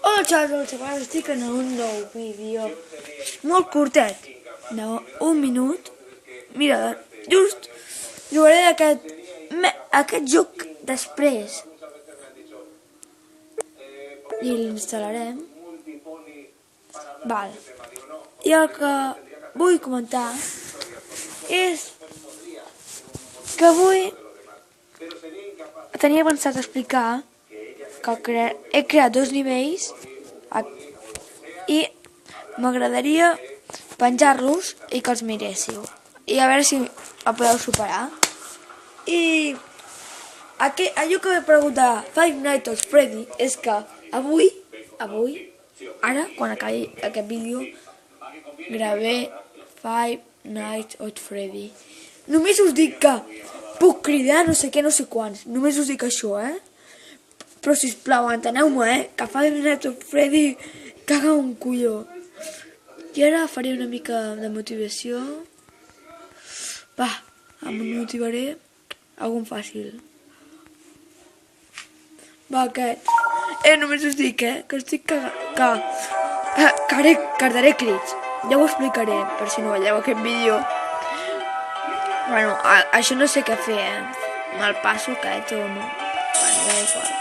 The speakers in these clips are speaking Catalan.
Hola xavals, estic en un nou vídeo molt curtet, d'un minut. Mira, just jugaré aquest joc després i l'instal·larem. Val. I el que vull comentar és que avui tenia pensat explicar que he creat 2 nivells i m'agradaria penjar-los i que els miréssiu i a veure si el podeu superar. I allò que m'he preguntat Five Nights at Freddy és que avui, ara, quan acabi aquest vídeo, gravem Five Nights at Freddy. Només us dic que puc cridar no sé què, no sé quants. Només us dic això, Però sisplau, enteneu-me, que Five Nights at Freddy caga un colló. I ara faré una mica de motivació. Va, em motivaré algun fàcil. Va, aquest. Només us dic, que estic que daré crits. Ja ho explicaré, per si no veieu aquest vídeo. Bueno, això no sé què fer, Me'l passo aquest o no. Bueno, ja igual.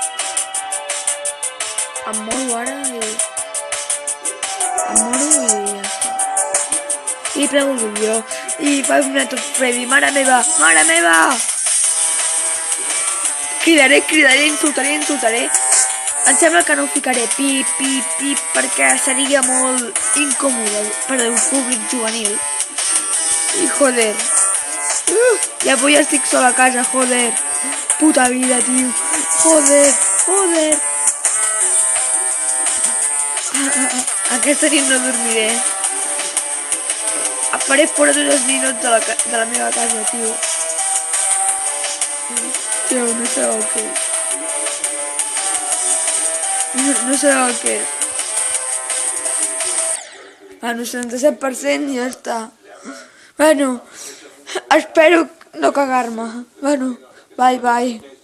Em moro ara i ja està. I prego el vídeo. I Five Nights at Freddy, mare meva! Cridaré, insultaré. Em sembla que no ho ficaré pip, perquè seria molt incòmode per al públic juvenil. I joder. I avui estic sola a casa, joder. Puta vida, tio. Joder. Aquesta nit no dormiré. Faré fora tots els ninots de la meva casa, tio. Tio, no sabeu què és. No sabeu què és. Bueno, 77% i ja està. Bueno, espero no cagar-me. Bueno, bye.